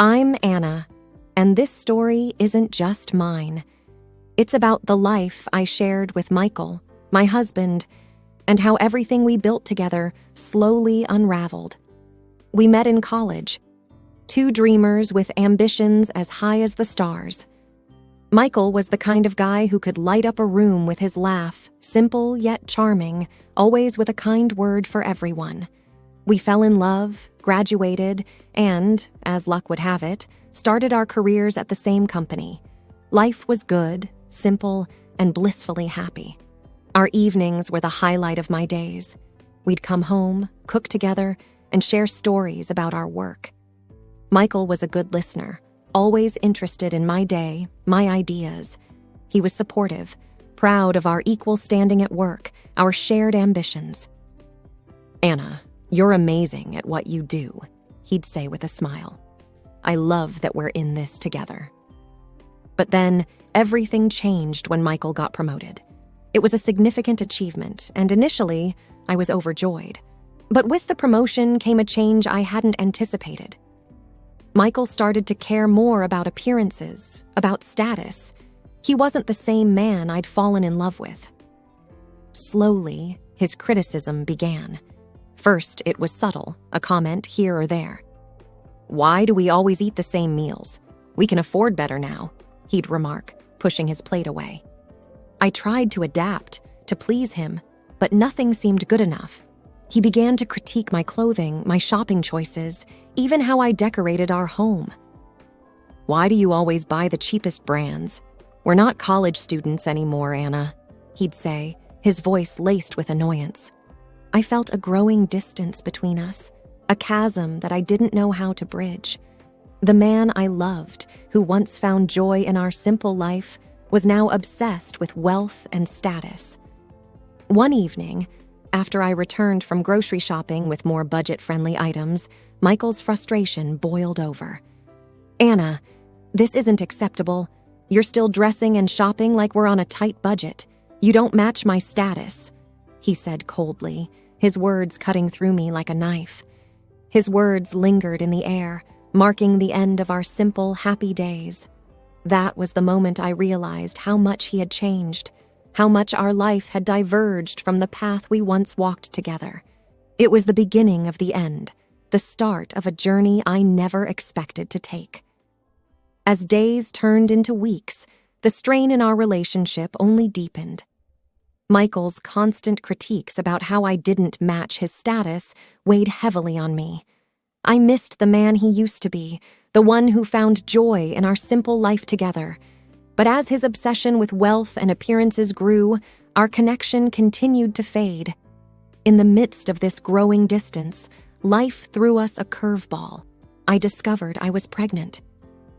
I'm Anna, and this story isn't just mine. It's about the life I shared with Michael, my husband, and how everything we built together slowly unraveled. We met in college, two dreamers with ambitions as high as the stars. Michael was the kind of guy who could light up a room with his laugh, simple yet charming, always with a kind word for everyone. We fell in love, graduated, and, as luck would have it, started our careers at the same company. Life was good, simple, and blissfully happy. Our evenings were the highlight of my days. We'd come home, cook together, and share stories about our work. Michael was a good listener, always interested in my day, my ideas. He was supportive, proud of our equal standing at work, our shared ambitions. "Anna, you're amazing at what you do," he'd say with a smile. "I love that we're in this together." But then, everything changed when Michael got promoted. It was a significant achievement, and initially, I was overjoyed. But with the promotion came a change I hadn't anticipated. Michael started to care more about appearances, about status. He wasn't the same man I'd fallen in love with. Slowly, his criticism began. First, it was subtle, a comment here or there. "Why do we always eat the same meals? We can afford better now," he'd remark, pushing his plate away. I tried to adapt, to please him, but nothing seemed good enough. He began to critique my clothing, my shopping choices, even how I decorated our home. "Why do you always buy the cheapest brands? We're not college students anymore, Anna," he'd say, his voice laced with annoyance. I felt a growing distance between us, a chasm that I didn't know how to bridge. The man I loved, who once found joy in our simple life, was now obsessed with wealth and status. One evening, after I returned from grocery shopping with more budget-friendly items, Michael's frustration boiled over. "Anna, this isn't acceptable. You're still dressing and shopping like we're on a tight budget. You don't match my status," he said coldly, his words cutting through me like a knife. His words lingered in the air, marking the end of our simple, happy days. That was the moment I realized how much he had changed, how much our life had diverged from the path we once walked together. It was the beginning of the end, the start of a journey I never expected to take. As days turned into weeks, the strain in our relationship only deepened. Michael's constant critiques about how I didn't match his status weighed heavily on me. I missed the man he used to be, the one who found joy in our simple life together. But as his obsession with wealth and appearances grew, our connection continued to fade. In the midst of this growing distance, life threw us a curveball. I discovered I was pregnant.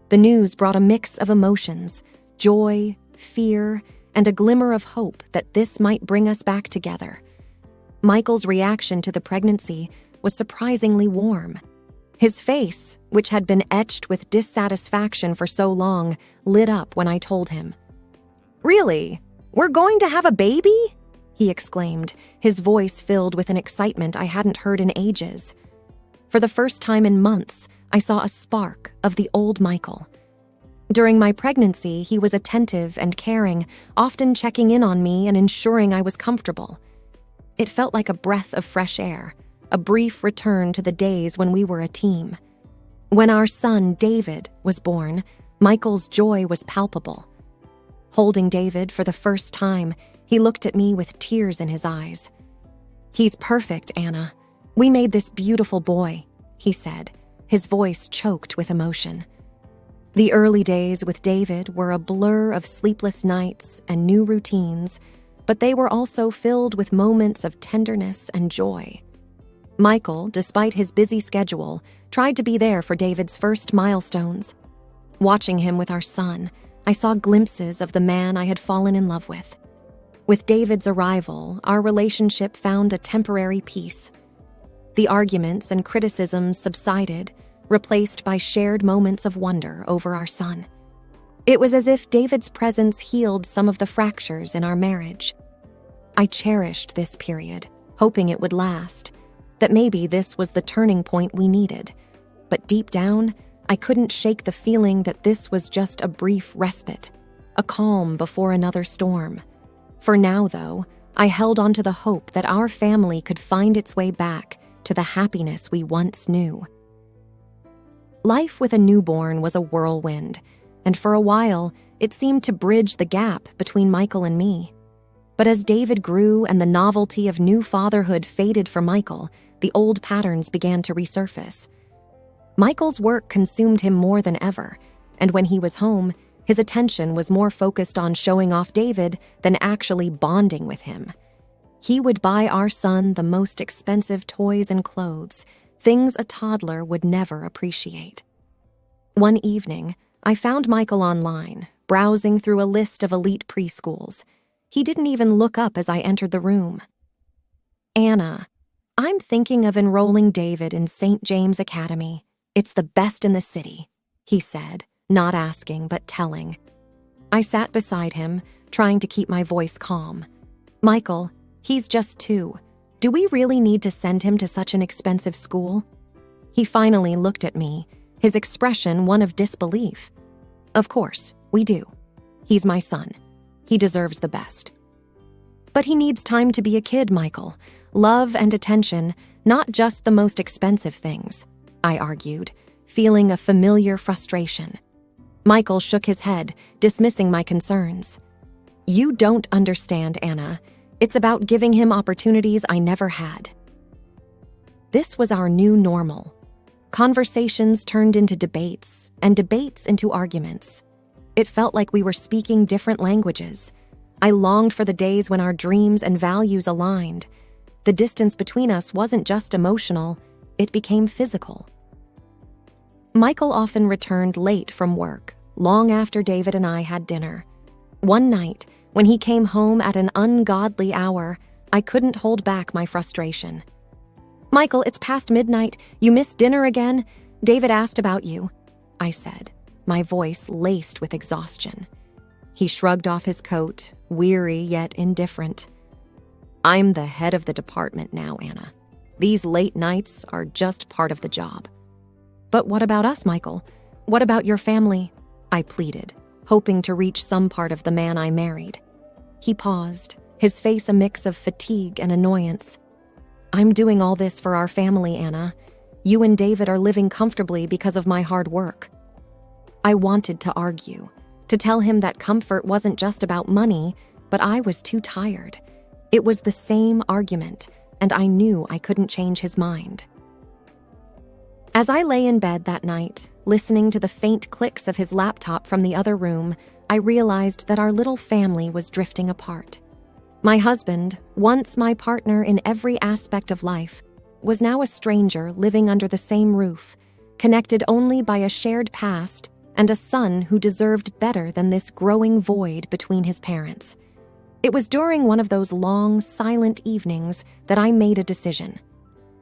The news brought a mix of emotions, joy, fear, and a glimmer of hope that this might bring us back together. Michael's reaction to the pregnancy was surprisingly warm. His face, which had been etched with dissatisfaction for so long, lit up when I told him. "Really? We're going to have a baby?" he exclaimed, his voice filled with an excitement I hadn't heard in ages. For the first time in months, I saw a spark of the old Michael. During my pregnancy, he was attentive and caring, often checking in on me and ensuring I was comfortable. It felt like a breath of fresh air, a brief return to the days when we were a team. When our son, David, was born, Michael's joy was palpable. Holding David for the first time, he looked at me with tears in his eyes. "He's perfect, Anna. We made this beautiful boy," he said, his voice choked with emotion. The early days with David were a blur of sleepless nights and new routines, but they were also filled with moments of tenderness and joy. Michael, despite his busy schedule, tried to be there for David's first milestones. Watching him with our son, I saw glimpses of the man I had fallen in love with. With David's arrival, our relationship found a temporary peace. The arguments and criticisms subsided, replaced by shared moments of wonder over our son. It was as if David's presence healed some of the fractures in our marriage. I cherished this period, hoping it would last, that maybe this was the turning point we needed. But deep down, I couldn't shake the feeling that this was just a brief respite, a calm before another storm. For now, though, I held on to the hope that our family could find its way back to the happiness we once knew. Life with a newborn was a whirlwind, and for a while, it seemed to bridge the gap between Michael and me. But as David grew and the novelty of new fatherhood faded for Michael, the old patterns began to resurface. Michael's work consumed him more than ever, and when he was home, his attention was more focused on showing off David than actually bonding with him. He would buy our son the most expensive toys and clothes, things a toddler would never appreciate. One evening, I found Michael online, browsing through a list of elite preschools. He didn't even look up as I entered the room. "Anna, I'm thinking of enrolling David in St. James Academy. It's the best in the city," he said, not asking but telling. I sat beside him, trying to keep my voice calm. "Michael, he's just 2. Do we really need to send him to such an expensive school?" He finally looked at me, his expression one of disbelief. "Of course, we do. He's my son. He deserves the best." "But he needs time to be a kid, Michael. Love and attention, not just the most expensive things," I argued, feeling a familiar frustration. Michael shook his head, dismissing my concerns. "You don't understand, Anna. It's about giving him opportunities I never had." This was our new normal. Conversations turned into debates, and debates into arguments. It felt like we were speaking different languages. I longed for the days when our dreams and values aligned. The distance between us wasn't just emotional, it became physical. Michael often returned late from work, long after David and I had dinner. One night, when he came home at an ungodly hour, I couldn't hold back my frustration. "Michael, it's past midnight. You missed dinner again? David asked about you," I said, my voice laced with exhaustion. He shrugged off his coat, weary yet indifferent. "I'm the head of the department now, Anna. These late nights are just part of the job." "But what about us, Michael? What about your family?" I pleaded, hoping to reach some part of the man I married. He paused, his face a mix of fatigue and annoyance. "I'm doing all this for our family, Anna. You and David are living comfortably because of my hard work." I wanted to argue, to tell him that comfort wasn't just about money, but I was too tired. It was the same argument, and I knew I couldn't change his mind. As I lay in bed that night, listening to the faint clicks of his laptop from the other room, I realized that our little family was drifting apart. My husband, once my partner in every aspect of life, was now a stranger living under the same roof, connected only by a shared past and a son who deserved better than this growing void between his parents. It was during one of those long, silent evenings that I made a decision.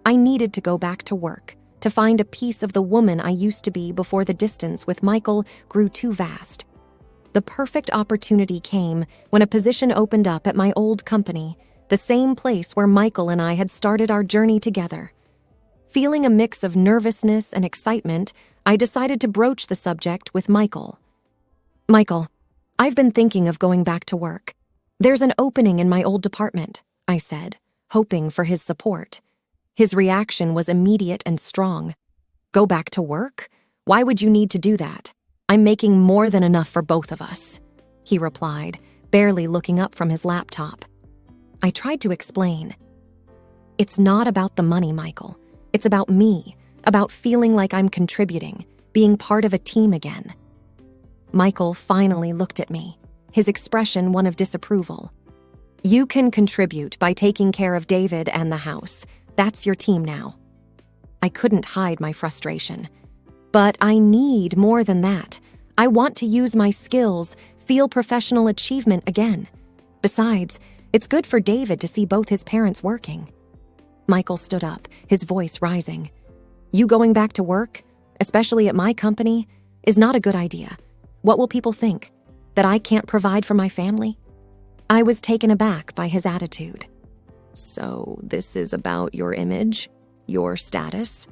I needed to go back to work, to find a piece of the woman I used to be before the distance with Michael grew too vast. The perfect opportunity came when a position opened up at my old company, the same place where Michael and I had started our journey together. Feeling a mix of nervousness and excitement, I decided to broach the subject with Michael. "Michael, I've been thinking of going back to work. There's an opening in my old department," I said, hoping for his support. His reaction was immediate and strong. "Go back to work? Why would you need to do that? I'm making more than enough for both of us," he replied, barely looking up from his laptop. I tried to explain. "It's not about the money, Michael. It's about me, about feeling like I'm contributing, being part of a team again." Michael finally looked at me, his expression one of disapproval. "You can contribute by taking care of David and the house. That's your team now." I couldn't hide my frustration. "But I need more than that. I want to use my skills, feel professional achievement again. Besides, it's good for David to see both his parents working." Michael stood up, his voice rising. "You going back to work, especially at my company, is not a good idea. What will people think? That I can't provide for my family?" I was taken aback by his attitude. "So this is about your image, your status?"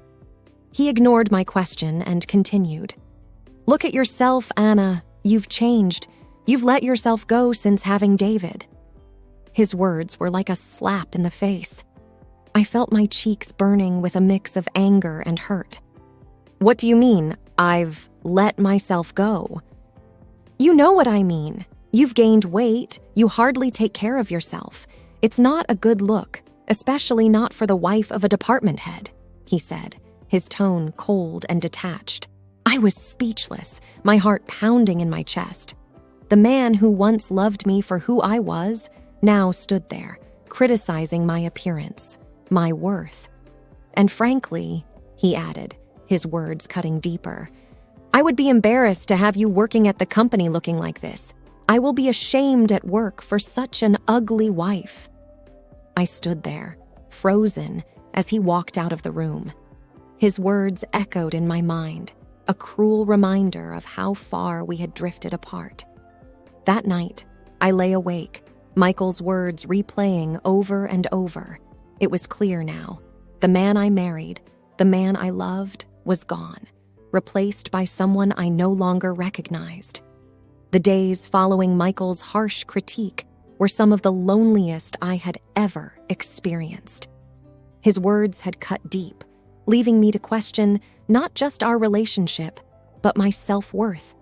He ignored my question and continued. "Look at yourself, Anna. You've changed. You've let yourself go since having David." His words were like a slap in the face. I felt my cheeks burning with a mix of anger and hurt. "What do you mean, I've let myself go?" "You know what I mean. You've gained weight. You hardly take care of yourself. It's not a good look, especially not for the wife of a department head," he said, his tone cold and detached. I was speechless, my heart pounding in my chest. The man who once loved me for who I was now stood there, criticizing my appearance, my worth. "And frankly," he added, his words cutting deeper, "I would be embarrassed to have you working at the company looking like this. I will be ashamed at work for such an ugly wife." I stood there, frozen, as he walked out of the room. His words echoed in my mind, a cruel reminder of how far we had drifted apart. That night, I lay awake, Michael's words replaying over and over. It was clear now. The man I married, the man I loved, was gone, replaced by someone I no longer recognized. The days following Michael's harsh critique were some of the loneliest I had ever experienced. His words had cut deep, leaving me to question not just our relationship, but my self-worth.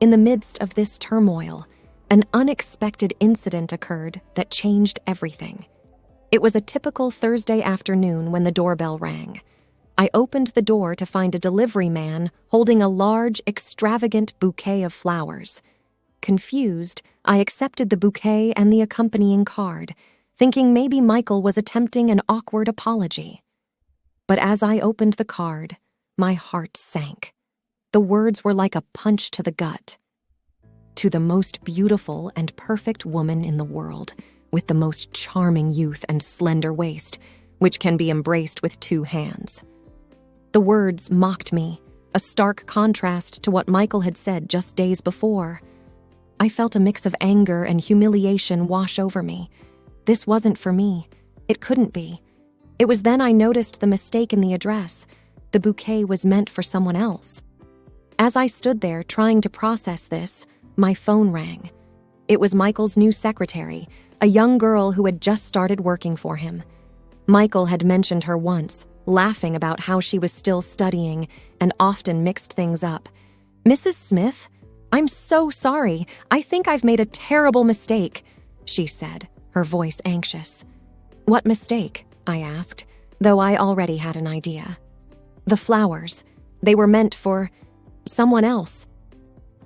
In the midst of this turmoil, an unexpected incident occurred that changed everything. It was a typical Thursday afternoon when the doorbell rang. I opened the door to find a delivery man holding a large, extravagant bouquet of flowers. Confused, I accepted the bouquet and the accompanying card, thinking maybe Michael was attempting an awkward apology. But as I opened the card, my heart sank. The words were like a punch to the gut. "To the most beautiful and perfect woman in the world, with the most charming youth and slender waist, which can be embraced with 2 hands." The words mocked me, a stark contrast to what Michael had said just days before. I felt a mix of anger and humiliation wash over me. This wasn't for me. It couldn't be. It was then I noticed the mistake in the address. The bouquet was meant for someone else. As I stood there trying to process this, my phone rang. It was Michael's new secretary, a young girl who had just started working for him. Michael had mentioned her once, laughing about how she was still studying and often mixed things up. "Mrs. Smith, I'm so sorry. I think I've made a terrible mistake," she said, her voice anxious. "What mistake?" I asked, though I already had an idea. "The flowers. They were meant for someone else."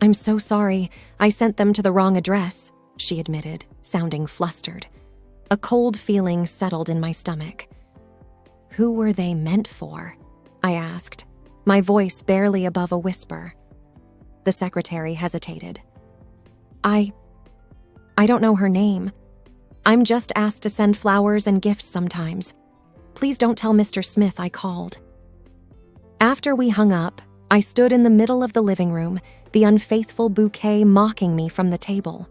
"I'm so sorry. I sent them to the wrong address," she admitted, sounding flustered. A cold feeling settled in my stomach. "Who were they meant for?" I asked, my voice barely above a whisper. The secretary hesitated. I don't know her name. I'm just asked to send flowers and gifts sometimes. Please don't tell Mr. Smith I called." After we hung up, I stood in the middle of the living room, the unfaithful bouquet mocking me from the table.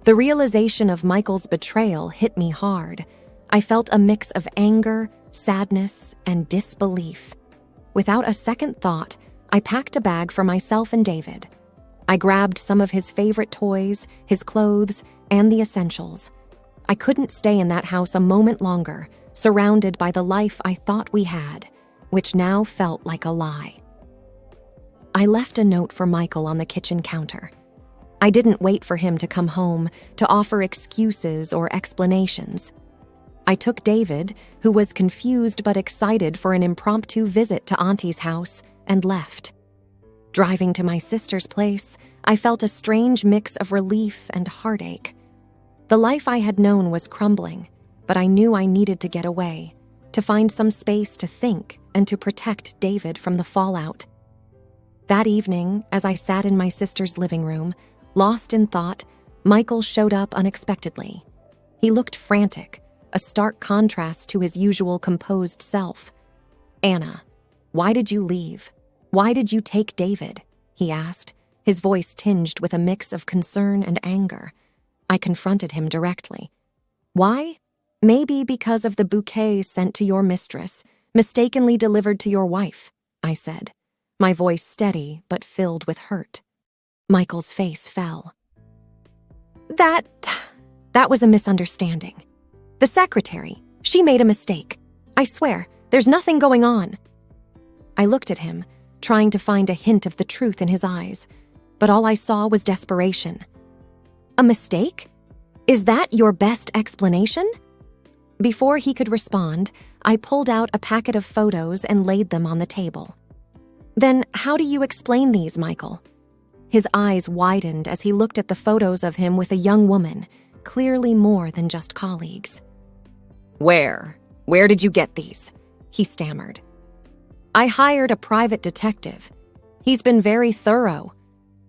The realization of Michael's betrayal hit me hard. I felt a mix of anger, sadness, and disbelief. Without a second thought, I packed a bag for myself and David. I grabbed some of his favorite toys, his clothes, and the essentials. I couldn't stay in that house a moment longer, surrounded by the life I thought we had, which now felt like a lie. I left a note for Michael on the kitchen counter. I didn't wait for him to come home to offer excuses or explanations. I took David, who was confused but excited for an impromptu visit to Auntie's house, and left. Driving to my sister's place, I felt a strange mix of relief and heartache. The life I had known was crumbling, but I knew I needed to get away, to find some space to think and to protect David from the fallout. That evening, as I sat in my sister's living room, lost in thought, Michael showed up unexpectedly. He looked frantic, a stark contrast to his usual composed self. "Anna, why did you leave? Why did you take David?" he asked, his voice tinged with a mix of concern and anger. I confronted him directly. "Why? Maybe because of the bouquet sent to your mistress, mistakenly delivered to your wife," I said, my voice steady but filled with hurt. Michael's face fell. That was a misunderstanding. The secretary, she made a mistake. I swear, there's nothing going on. I looked at him, trying to find a hint of the truth in his eyes, but all I saw was desperation. A mistake? Is that your best explanation? Before he could respond, I pulled out a packet of photos and laid them on the table. Then how do you explain these, Michael? His eyes widened as he looked at the photos of him with a young woman, clearly more than just colleagues. Where did you get these? He stammered. I hired a private detective. He's been very thorough.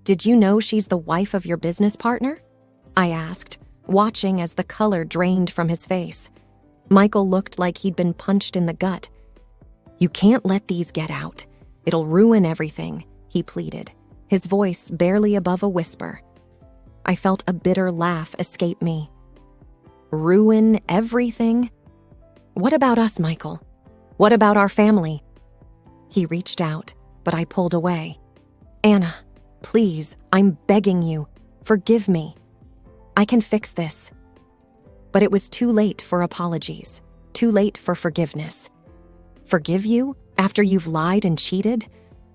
Did you know she's the wife of your business partner? I asked, watching as the color drained from his face. Michael looked like he'd been punched in the gut. You can't let these get out. It'll ruin everything, he pleaded, his voice barely above a whisper. I felt a bitter laugh escape me. Ruin everything? What about us, Michael? What about our family? He reached out, but I pulled away. Anna, please, I'm begging you. Forgive me. I can fix this. But it was too late for apologies, too late for forgiveness. Forgive you after you've lied and cheated?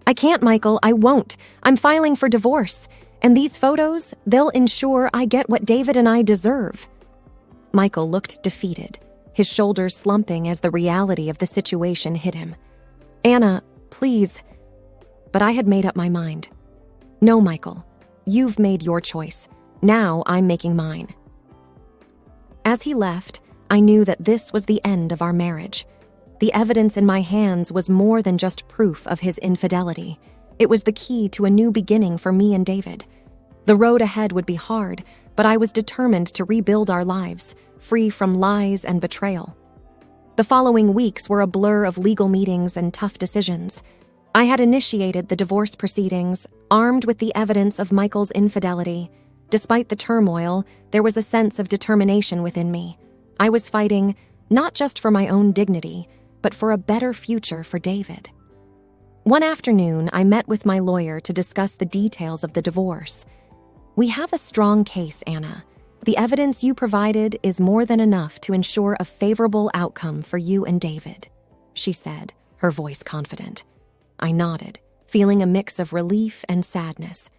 I can't, Michael, I won't. I'm filing for divorce. And these photos, they'll ensure I get what David and I deserve. Michael looked defeated, his shoulders slumping as the reality of the situation hit him. Anna, please. But I had made up my mind. No, Michael, you've made your choice. Now I'm making mine. As he left, I knew that this was the end of our marriage. The evidence in my hands was more than just proof of his infidelity. It was the key to a new beginning for me and David. The road ahead would be hard, but I was determined to rebuild our lives, free from lies and betrayal. The following weeks were a blur of legal meetings and tough decisions. I had initiated the divorce proceedings, armed with the evidence of Michael's infidelity. Despite the turmoil, there was a sense of determination within me. I was fighting not just for my own dignity, but for a better future for David. One afternoon, I met with my lawyer to discuss the details of the divorce. We have a strong case, Anna. The evidence you provided is more than enough to ensure a favorable outcome for you and David, she said, her voice confident. I nodded, feeling a mix of relief and sadness.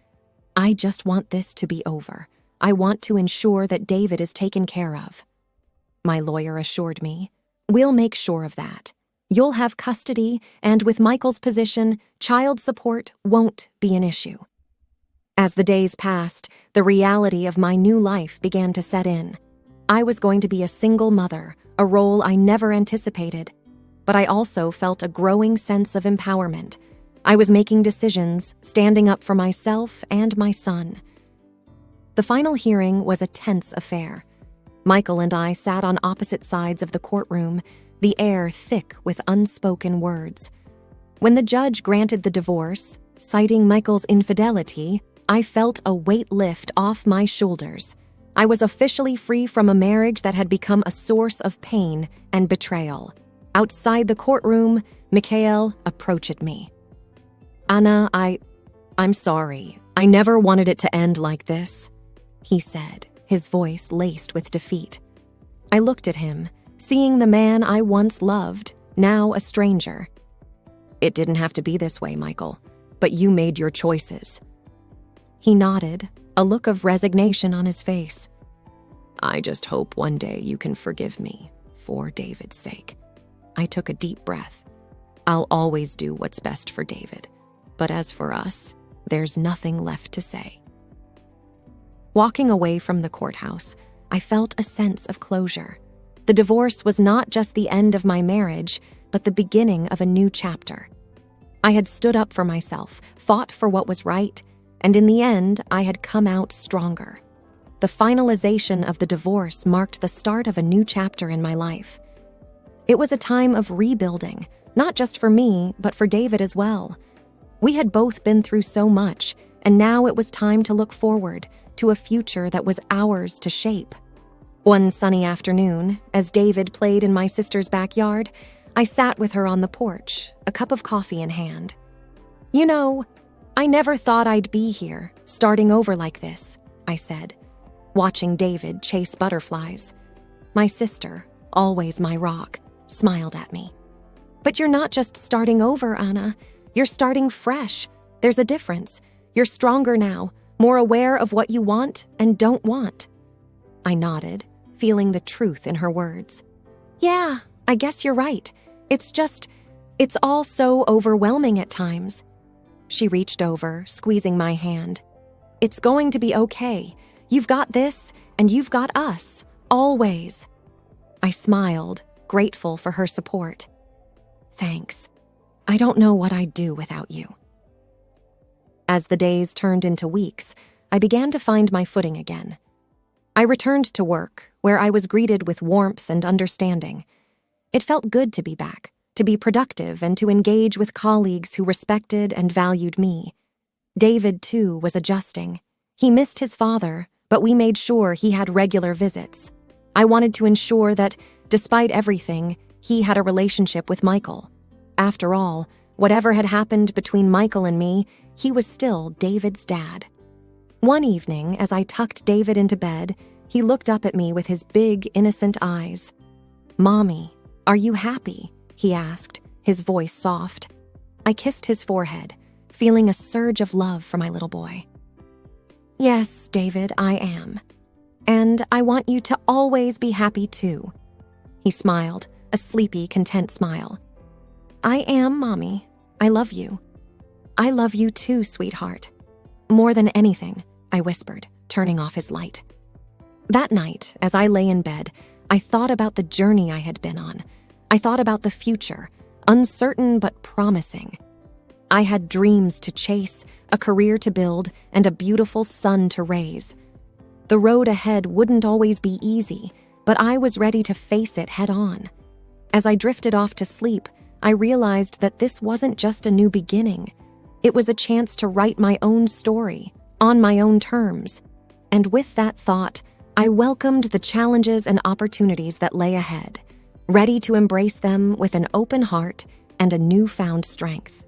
I just want this to be over. I want to ensure that David is taken care of. My lawyer assured me, we'll make sure of that. You'll have custody, and with Michael's position, child support won't be an issue. As the days passed, the reality of my new life began to set in. I was going to be a single mother, a role I never anticipated. But I also felt a growing sense of empowerment. I was making decisions, standing up for myself and my son. The final hearing was a tense affair. Michael and I sat on opposite sides of the courtroom, the air thick with unspoken words. When the judge granted the divorce, citing Michael's infidelity, I felt a weight lift off my shoulders. I was officially free from a marriage that had become a source of pain and betrayal. Outside the courtroom, Mikhail approached me. Anna, I'm sorry. I never wanted it to end like this, he said, his voice laced with defeat. I looked at him, seeing the man I once loved, now a stranger. It didn't have to be this way, Michael, but you made your choices. He nodded, a look of resignation on his face. I just hope one day you can forgive me, for David's sake. I took a deep breath. I'll always do what's best for David. But as for us, there's nothing left to say. Walking away from the courthouse, I felt a sense of closure. The divorce was not just the end of my marriage, but the beginning of a new chapter. I had stood up for myself, fought for what was right, and in the end, I had come out stronger. The finalization of the divorce marked the start of a new chapter in my life. It was a time of rebuilding, not just for me, but for David as well. We had both been through so much, and now it was time to look forward to a future that was ours to shape. One sunny afternoon, as David played in my sister's backyard, I sat with her on the porch, a cup of coffee in hand. "You know, I never thought I'd be here, starting over like this," I said, watching David chase butterflies. My sister, always my rock, smiled at me. "But you're not just starting over, Anna. You're starting fresh. There's a difference. You're stronger now, more aware of what you want and don't want." I nodded, feeling the truth in her words. "Yeah, I guess you're right. It's all so overwhelming at times." She reached over, squeezing my hand. "It's going to be okay. You've got this, and you've got us, always." I smiled, grateful for her support. "Thanks. I don't know what I'd do without you." As the days turned into weeks, I began to find my footing again. I returned to work, where I was greeted with warmth and understanding. It felt good to be back, to be productive and to engage with colleagues who respected and valued me. David, too, was adjusting. He missed his father, but we made sure he had regular visits. I wanted to ensure that, despite everything, he had a relationship with Michael. After all, whatever had happened between Michael and me, he was still David's dad. One evening, as I tucked David into bed, he looked up at me with his big, innocent eyes. "Mommy, are you happy?" he asked, his voice soft. I kissed his forehead, feeling a surge of love for my little boy. "Yes, David, I am. And I want you to always be happy too." He smiled, a sleepy, content smile. "I am, Mommy. I love you." "I love you too, sweetheart." "More than anything," I whispered, turning off his light. That night, as I lay in bed, I thought about the journey I had been on. I thought about the future, uncertain but promising. I had dreams to chase, a career to build, and a beautiful son to raise. The road ahead wouldn't always be easy, but I was ready to face it head on. As I drifted off to sleep, I realized that this wasn't just a new beginning. It was a chance to write my own story, on my own terms. And with that thought, I welcomed the challenges and opportunities that lay ahead, ready to embrace them with an open heart and a newfound strength.